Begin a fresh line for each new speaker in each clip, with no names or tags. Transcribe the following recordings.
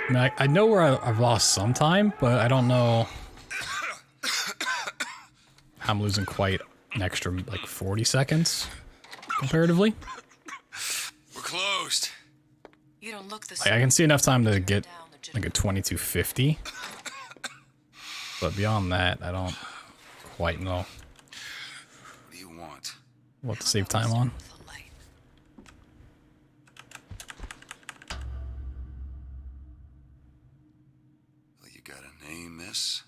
I mean, I know where I've lost some time, but I don't know how I'm losing quite an extra, like, 40 seconds, comparatively.
We're closed.
You don't look the
Like, I can see enough time to get, like, a 2250. But beyond that, I don't quite know
What do you want?
what to save time on.
Well, you got a name, miss?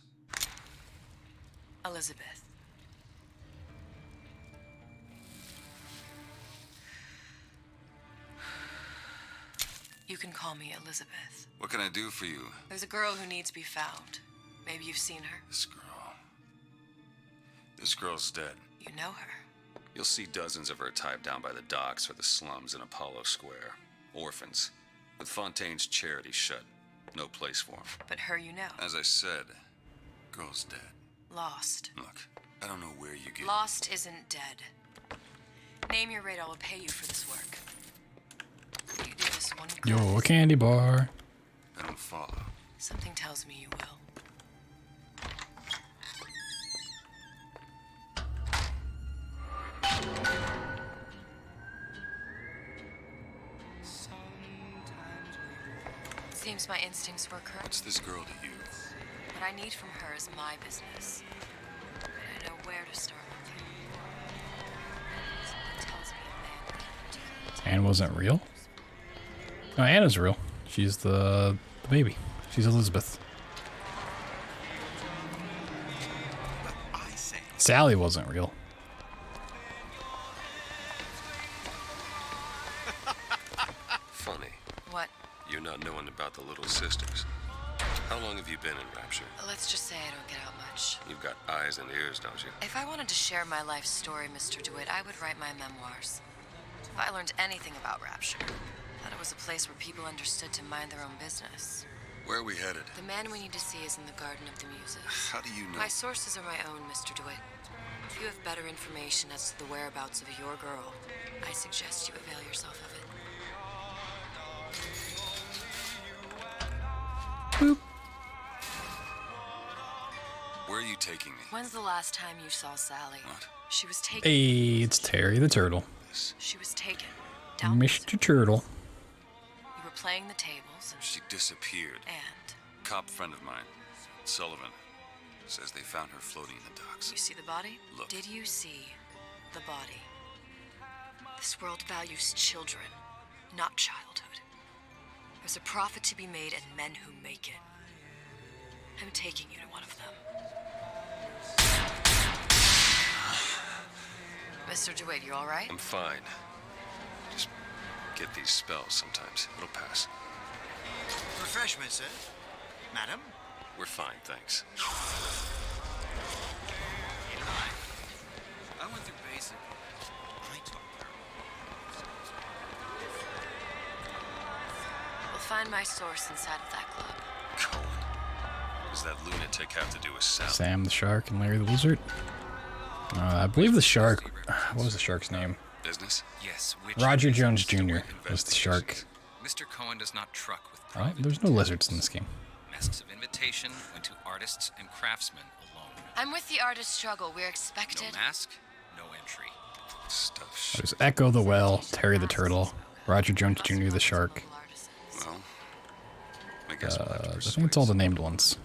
Elizabeth. You can call me Elizabeth.
What can I do for you?
There's a girl who needs to be found. Maybe you've seen her.
This girl. This girl's dead.
You know her.
You'll see dozens of her tied down by the docks or the slums in Apollo Square. Orphans. With Fontaine's charity shut. No place for them.
But her you know.
As I said, girl's dead.
Lost.
Look, I don't know where you get...
Lost isn't dead. Name your rate, I will pay you for this work. You do this one
Yo, a candy bar.
I don't follow.
Something tells me you will. Seems my instincts were correct.
What's this girl to you?
What I need from her is my business. I know where to start with you. Something tells me
Anne wasn't real? No, Anna's real. She's the baby. She's Elizabeth. Sally wasn't real.
Funny.
What?
You're not knowing about the Little Sisters. How long have you been in Rapture?
Let's just say I don't get out much.
You've got eyes and ears, don't you?
If I wanted to share my life story, Mr. DeWitt, I would write my memoirs. If I learned anything about Rapture, that it was a place where people understood to mind their own business.
Where are we headed?
The man we need to see is in the Garden of the Muses.
How do you know?
My sources are my own, Mr. DeWitt. If you have better information as to the whereabouts of your girl, I suggest you avail yourself of it.
Boop.
Where are you taking me?
When's the last time you saw Sally?
What?
She was taken.
Hey, it's Terry the Turtle.
She was taken. Down the
Mr. Turtle.
You were playing the tables and...
She disappeared.
And?
Cop friend of mine, Sullivan, says they found her floating in the docks.
You see the body?
Look.
Did you see the body? This world values children, not childhood. There's a profit to be made and men who make it. I'm taking you to one of them. Mr. DeWitt, you all right?
I'm fine. Just get these spells sometimes. It'll pass.
Refreshment, sir. Madam?
We're fine, thanks.
I went through basic. I told her.
We'll find my source inside of that club.
Cohen. What does that lunatic have to do with Sally?
Sam the Shark and Larry the Lizard. I believe the shark... What was the shark's name?
Business?
Yes, which
Roger Jones
Mr.
Jr.
DeWitt
was the shark.
Mr. Cohen does not truck with
Oh,
private.
there's no lizards in this game.
Masks of invitation went to artists and craftsmen alone.
I'm with the artist struggle. We're expected.
No mask, no entry.
Stuff.
There's Echo the Whale, Terry the Turtle, Roger Jones Jr. the Shark.
Well, I guess we'll have to
I
persuade
think it's all the named ones.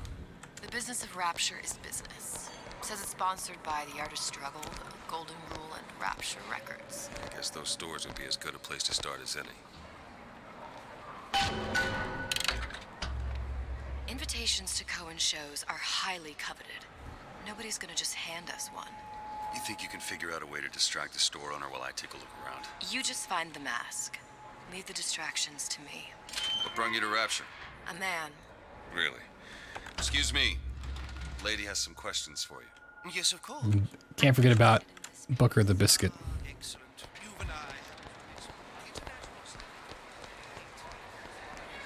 The business of Rapture is business. Says it's sponsored by the Artist Struggle, the Golden Rule, and Rapture Records.
I guess those stores would be as good a place to start as any.
Invitations to Cohen shows are highly coveted. Nobody's gonna just hand us one.
You think you can figure out a way to distract the store owner while I take a look around?
You just find the mask. Leave the distractions to me.
What brought you to Rapture?
A man.
Really? Excuse me. Lady has some questions for you.
Yes, of course.
Can't forget about Booker the Biscuit.
Excellent. You've an eye.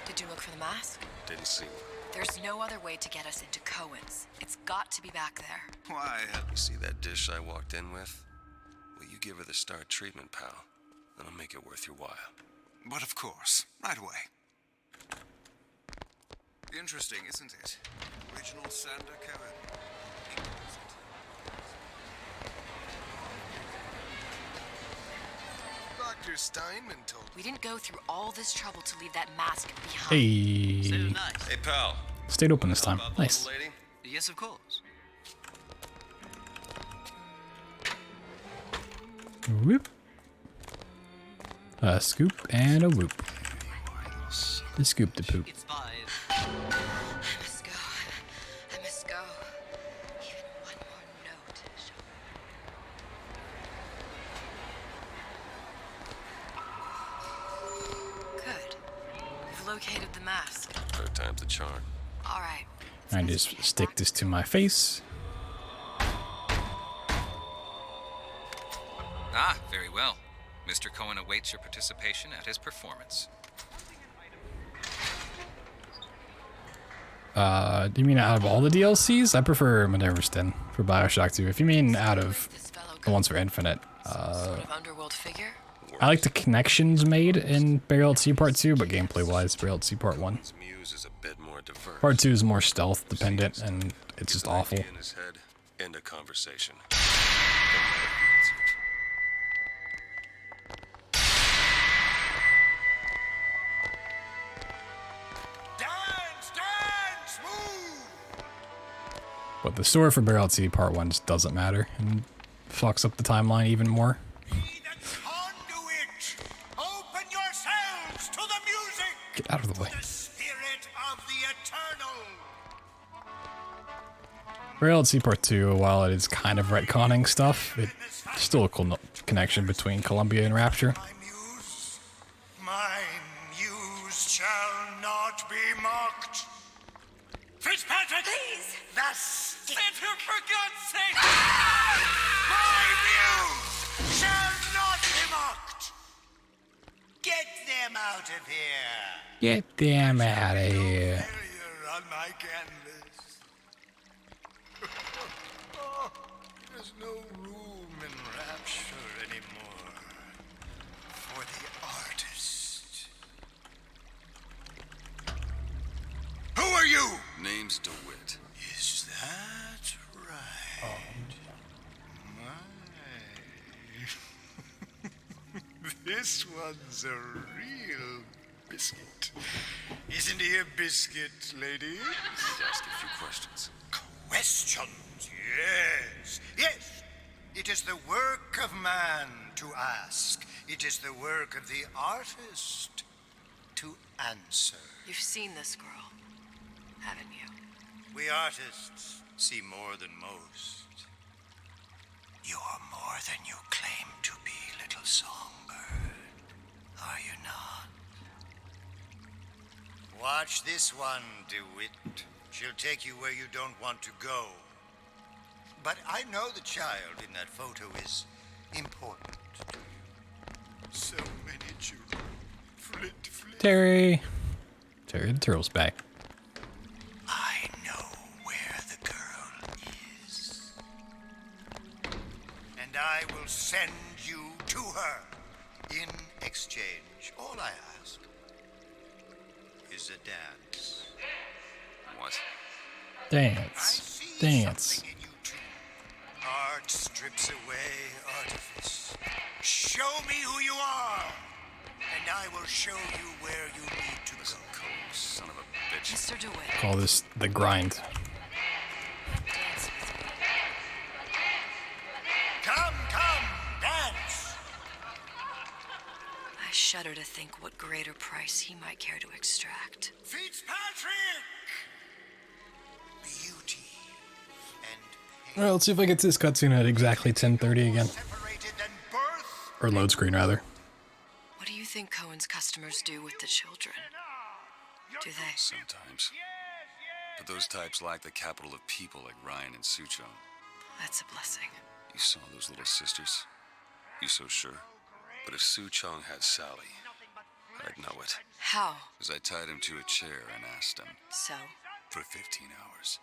Did you look for the mask?
Didn't see one.
There's no other way to get us into Cohen's. It's got to be back there.
Why,
You see that dish I walked in with? Well, you give her the star treatment, pal. That'll make it worth your while.
but of course. Right away. Interesting, isn't it? Original Sander Cohen. Dr. Steinman told me.
We didn't go through all this trouble to leave that mask behind.
Hey.
Hey, pal.
Stayed open this time.
Help out the
Nice.
little lady?
Yes, of course.
Whoop. A scoop and a whoop. The scoop the poop.
It's 5.
I must go. I must go. Even one more note. Good. We've located the mask.
Third time's the charm.
All right.
I just stick this to my face.
Ah, very well. Mr. Cohen awaits your participation at his performance.
Do you mean out of all the DLCs? I prefer Maneverston for BioShock 2. If you mean out of
This fellow
the ones for Infinite,
sort of underworld figure.
I like the connections made in Burial at Sea Part 2, but gameplay-wise, Burial at Sea Part 1.
His muse is a bit more diverse.
Part 2 is more stealth dependent, and it's just
An
awful.
idea in his head, end a conversation.
Dance, dance, move!
But the story for Burial at Sea Part 1 just doesn't matter, and fucks up the timeline even more.
Be the conduit! Open yourselves to the music!
Get out of the way.
The spirit of the eternal!
Burial at Sea Part 2, while it is kind of retconning stuff, it's still a cool connection between Columbia and Rapture.
My muse shall not be mocked. Fitzpatrick! Please! Thus sit here for God's sake! My muse shall not be mocked! Get them out of here!
Get them out of here.
Failure on my canvas. Oh, there's no room in Rapture anymore for the artist. Who are you?
Name's DeWitt.
Is that right? My. This one's a real biscuit. Isn't he a biscuit, lady?
Need to ask a few questions.
Questions, yes. Yes. It is the work of man to ask. It is the work of the artist to answer.
You've seen this girl, haven't you?
We artists see more than most. You're more than you claim to be, little songbird. Are you not? Watch this one, DeWitt. She'll take you where you don't want to go. But I know the child in that photo is important to you. So many children. Flit, flit.
Terry the turtle's back.
I know where the girl is. And I will send you to her. In exchange, all I ask is a dance.
What?
I
Dance.
see
Dance.
something in you two. Art strips away artifice. Show me who you are, and I will show you where you need to
Listen,
go.
Cohen, son of a bitch.
Mr. DeWitt,
Call this the grind.
dance with me.
Come, dance.
I shudder to think what greater price he might care to extract.
Fitzpatrick! Beauty and pain.
Well, let's see if I get this cutscene at exactly 10:30 again.
Separated than birth.
Or load screen, rather.
What do you think Cohen's customers do with the children? Do they?
Sometimes. But those types lack the capital of people like Ryan and Suchong.
That's a blessing.
You saw those little sisters? You so sure? But if Suchong had Sally, I'd know it.
How?
As I tied him to a chair and asked him
So?
for 15 hours.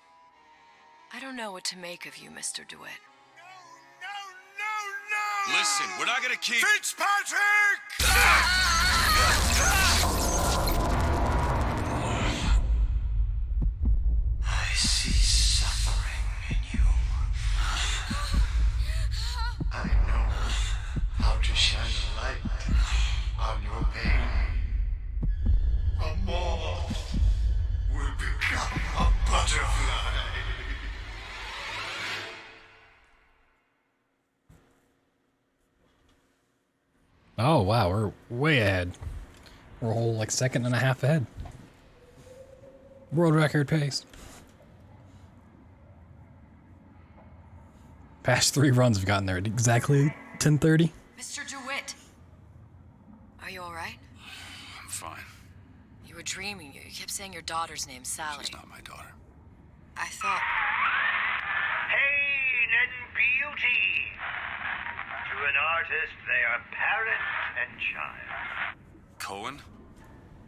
I don't know what to make of you, Mr. DeWitt.
No!
Listen, we're not gonna keep...
Fitzpatrick!
Oh, wow, we're way ahead. We're a whole, like, second and a half ahead. World record pace. Past 3 runs have gotten there at exactly 10:30.
Mr. DeWitt! Are you alright?
I'm fine.
You were dreaming. You kept saying your daughter's name, Sally.
She's not my daughter.
I thought...
Pain and beauty. To an artist, they are parent and child.
Cohen?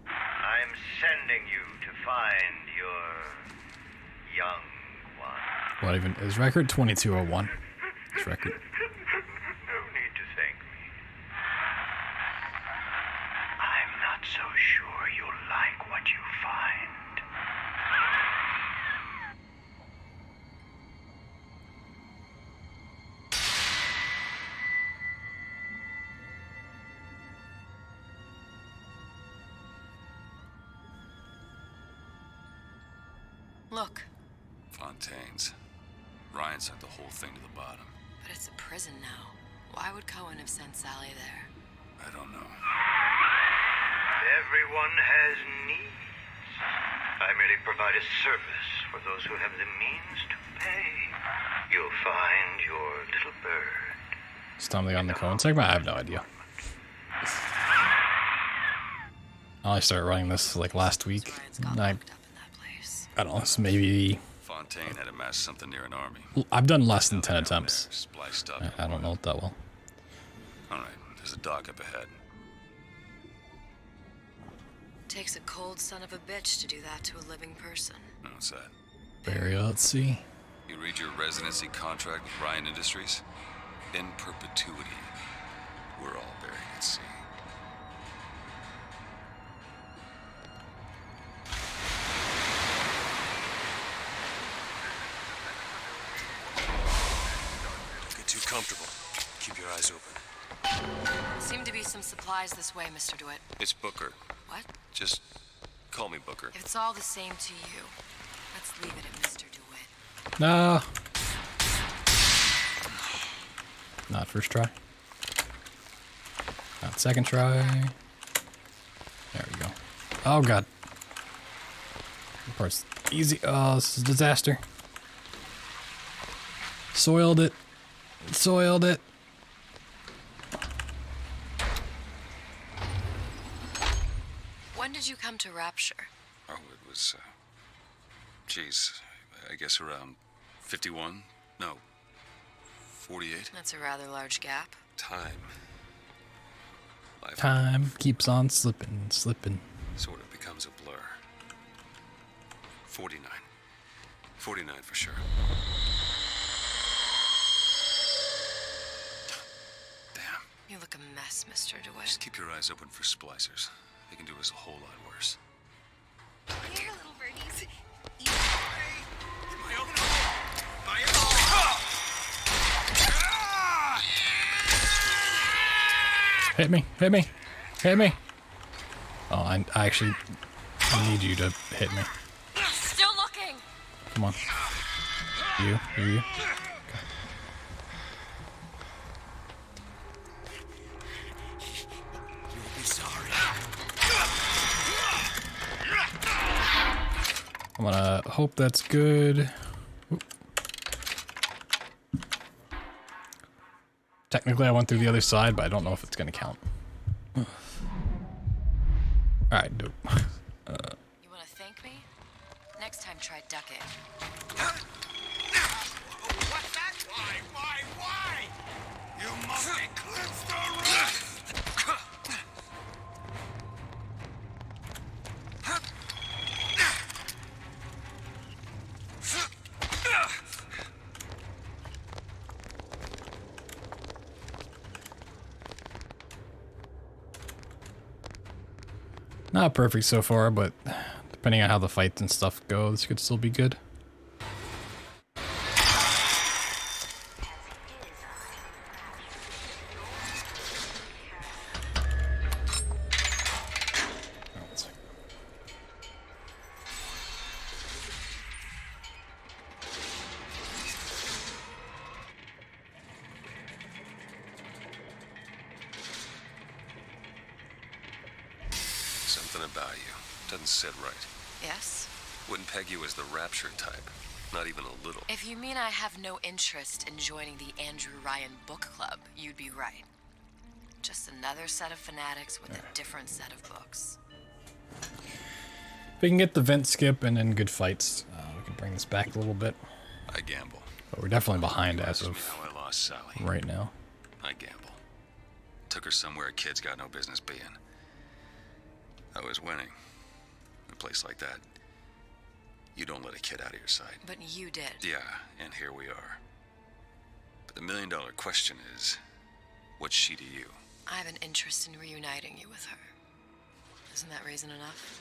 I'm sending you to find your young one.
What even is record? 22:01. It's record.
No need to thank me. I'm not so sure you'll like what you find.
Look,
Fontaine's. Ryan sent the whole thing to the bottom.
but it's a prison now. Why would Cohen have sent Sally there?
I don't know.
Everyone has needs. I merely provide a service for those who have the means to pay. You'll find your little bird.
Stumbling on the Cohen segment? I have no idea. I only started running this like last week.
Ryan's got
I
locked up in that place.
don't know, this maybe...
Fontaine had amassed something near an army.
I've done less than 10
Down
attempts.
there, spliced up.
I don't know it that well.
All right, there's a dock up ahead.
Takes a cold son of a bitch to do that to a living person.
No, what's that?
Barry, let's see.
You read your residency contract with Ryan Industries? In perpetuity, we're all buried at sea.
Don't get too comfortable. Keep your eyes open.
Seem to be some supplies this way, Mr. DeWitt.
It's Booker.
What?
Just call me Booker.
If it's all the same to you, let's leave it at Mr. DeWitt.
No. Not first try. Not second try. There we go. Oh god. This part's easy. Oh, this is a disaster. Soiled it. Soiled it.
When did you come to Rapture?
Oh, it was, geez, I guess around 51? No, 48?
That's a rather large gap.
Time. Life
Time keeps on slipping, slipping.
sort of becomes a blur. 49. 49 for sure. Damn.
You look a mess, Mr. DeWitt.
Just keep your eyes open for splicers. They can do us a whole lot worse.
Here, little birdies.
Hit me, hit me, hit me. Oh, I actually need you to hit me.
Still looking!
Come on. You.
You'll be sorry.
I'm gonna hope that's good. Oop. Technically, I went through the other side, but I don't know if it's gonna count. Alright, dope.
You want to thank me? Next time, try ducking.
What's that? Why? You must eclipse the rest!
Not perfect so far, but depending on how the fights and stuff go, this could still be good.
Something about you doesn't sit right.
Yes?
Wouldn't peg you as the Rapture type. Not even a little.
If you mean I have no interest in joining the Andrew Ryan book club, you'd be right. Just another set of fanatics with a different set of books.
If we can get the vent skip and then good fights, we can bring this back a little bit.
I gamble.
But we're definitely behind
You
as
asked me
of
how I lost Sally.
right now.
I gamble. Took her somewhere a kid's got no business being. I was winning. In a place like that, you don't let a kid out of your sight.
But you did.
Yeah, and here we are. But the million-dollar question is, what's she to you?
I have an interest in reuniting you with her. Isn't that reason enough?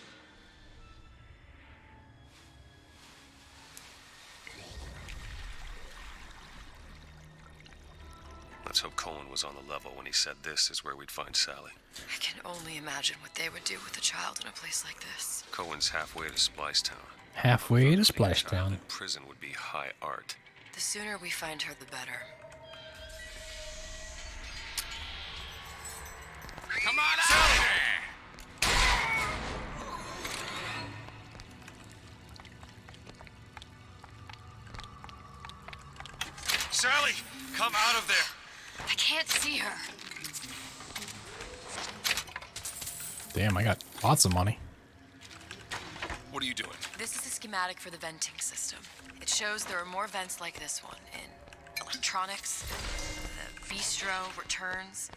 Let's hope Cohen was on the level when he said this is where we'd find Sally.
I can only imagine what they would do with a child in a place like this.
Cohen's halfway to Splicetown.
Halfway to
Putting a child
Splashtown.
in prison would be high art.
The sooner we find her, the better.
Come on out there! Sally, come out of there!
I can't see her.
Damn, I got lots of money.
What are you doing?
This is a schematic for the venting system. It shows there are more vents like this one in electronics, the bistro, returns,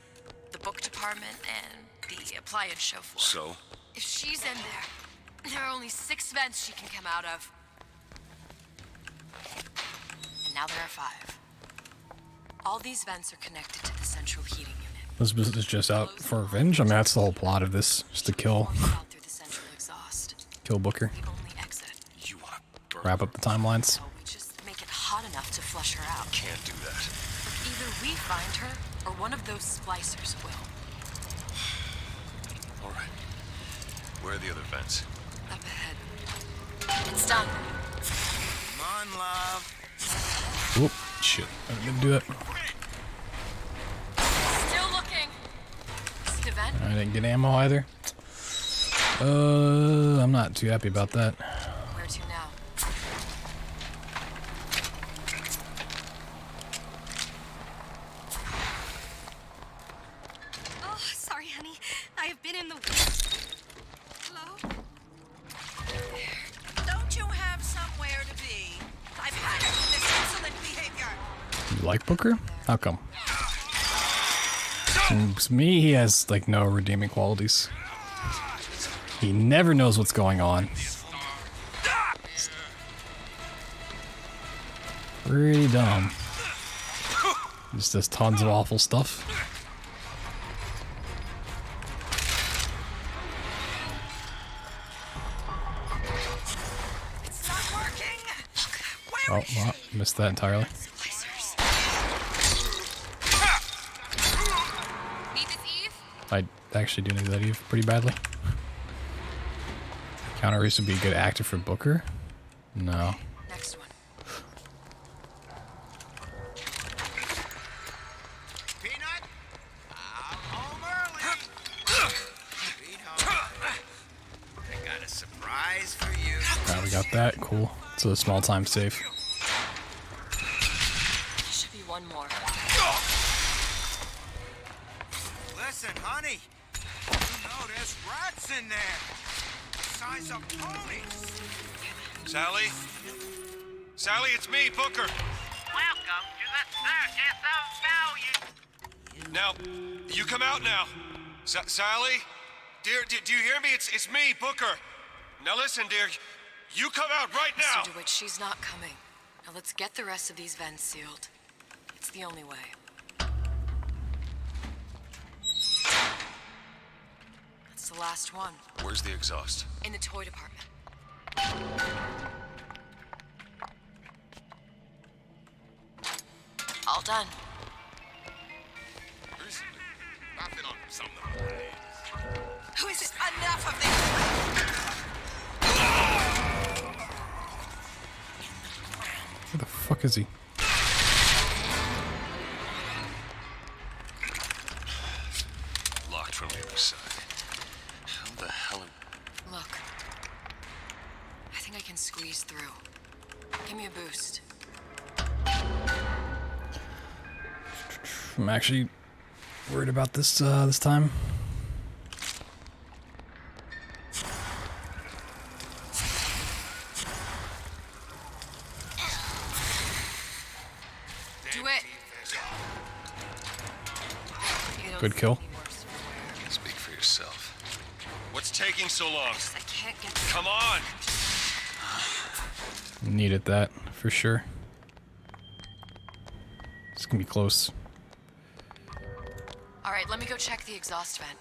the book department, and the appliance show floor.
So?
If she's in there are only 6 vents she can come out of. And now there are 5. All these vents are connected to the central heating unit.
This is just out for revenge. I mean, that's the whole plot of this, just to kill
Out through the central exhaust.
Booker,
The only exit.
You want to burn?
wrap up the timelines.
So we just make it hot enough to flush her out.
Can't do that.
Either we find her, or one of those splicers will.
All right. Where are the other vents?
Up ahead. It's done.
Come on, love.
Oop, shit. I didn't do it.
Still looking. Is it a vent?
I didn't get ammo either. I'm not too happy about that.
Where to now?
Oh, sorry, honey. I have been in the... Hello?
Don't you have somewhere to be? I've had it with this insolent behavior.
You like Booker? How come? Seems to me he has like no redeeming qualities. He never knows what's going on. Pretty dumb. Just does tons of awful stuff.
It's not working.
Oh,
Where is
well, missed that entirely.
Splicers.
Need this, Eve?
I actually do need that Eve pretty badly. Keanu Reeves would be a good actor for Booker. No.
Next one.
Peanut? I'm home early. Sweet home. I got a surprise for you.
Alright, we got that. Cool. It's a small time save.
There should be one more.
Listen, honey. You know there's rats in there. Size of ponies. Sally? Sally, it's me, Booker.
Welcome to the circus of value.
Now, you come out now. Sally? Dear, do you hear me? It's me, Booker. Now listen, dear. You come out right now.
Mr. DeWitt, she's not coming. Now let's get the rest of these vents sealed. It's the only way. That's the last one.
Where's the exhaust?
In the toy department. All done.
I've been on something.
Who is it? Enough of this.
Where the fuck is he?
Locked from the other side. How The hell?
Look. I think I can squeeze through. Give me a boost.
I'm actually worried about this this time.
Do it.
Good kill.
Speak for yourself.
What's taking so long?
I can't get.
Come on!
Needed that for sure. It's gonna be close.
All right, let me go check the exhaust vent.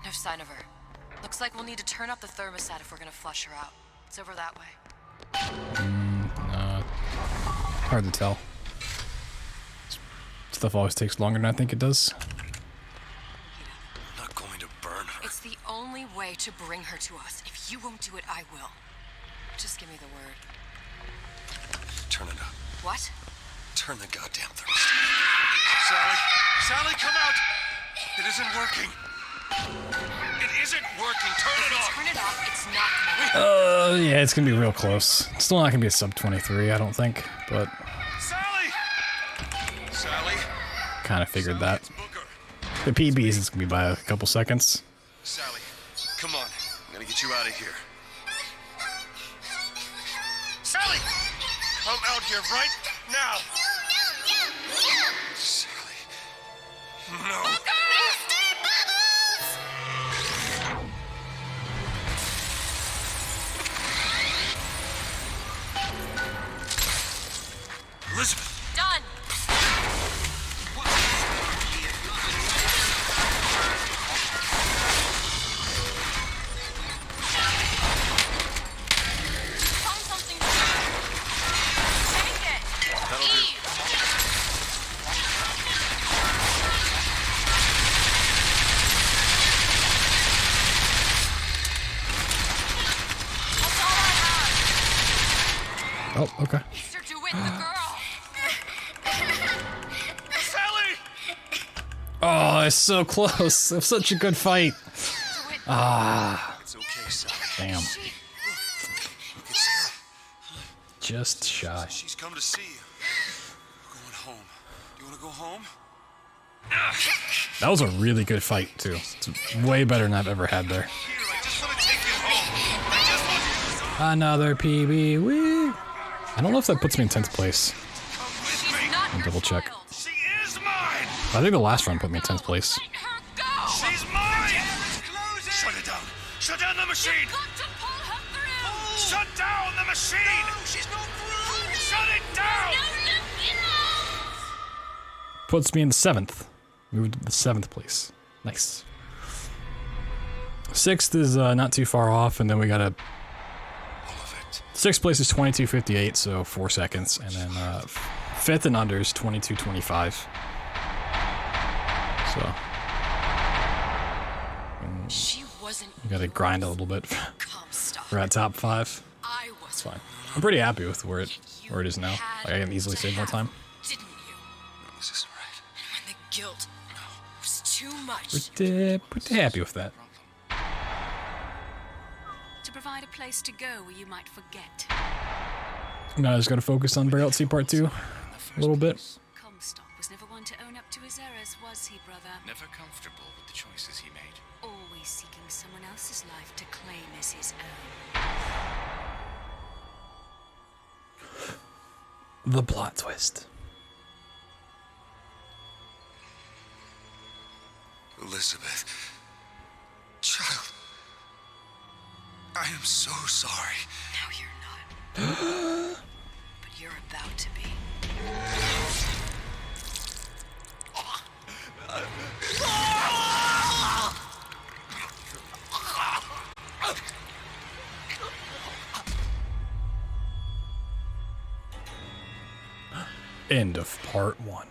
No sign of her. Looks like we'll need to turn up the thermostat if we're gonna flush her out. It's over that way.
Hard to tell. Stuff always takes longer than I think it does.
I'm not going to burn her.
It's the only way to bring her to us. If you won't do it, I will. Just give me the word.
Turn it up.
What?
Turn the goddamn thermostat. Sally! Sally, come out! It isn't working. It isn't working. Turn
If
it
we
off.
turn it off, it's not gonna work.
Yeah, it's gonna be real close. It's still not gonna be a sub 23, I don't think, but
Sally! Sally?
kind of figured that.
It's Booker.
The PBs is gonna be by a couple seconds.
Sally, come on. I'm gonna get you out of here. Sally! Come out here right now! Sally. No. Elizabeth!
Done. Find something to do. Take it.
That'll do.
Eve. That's all I have.
Oh, okay.
Mr. DeWitt, the girl.
Sally!
Oh, it's so close. It was such a good fight.
DeWitt.
It's okay, Sally.
Damn.
She.
Look at Sarah.
Just shy.
She's come to see you. We're going home. You wanna go home?
That was a really good fight, too. It's way better than I've ever had there.
Here, I just wanna take you home. I just want
Another PB. Woo! I don't know if that puts me in 10th place.
you to come with
She's
me.
not your
double check.
child.
She is mine!
I think the last round put me in 10th place.
Let her go.
She's mine! Shut it down! Shut down the machine!
Got to pull her through.
Shut down the machine! No, she's not through! Shut it down!
Puts me in the 7th. Moved to the 7th place. Nice. 6th is not too far off, and then we got a...
All of it.
6th place is 22:58, so 4 seconds, and then 5th and under is 22:25. So
She wasn't.
we gotta grind a little bit.
Comstock.
We're at top 5.
I was.
It's fine. I'm pretty happy with where it is now. Like, I can easily save more time.
Didn't you?
No, this isn't right.
And when the guilt was too much.
Pretty happy with that.
To provide a place to go where you might forget.
Now I just gotta focus on Braille Part 2 a little bit.
Comstock was never one to own up to his errors, was he, brother?
Never comfortable with the choices he made.
Always seeking someone else's life to claim as his own.
The plot twist.
Elizabeth. Child. I am so sorry.
No, you're not. But you're about to be.
End of part 1.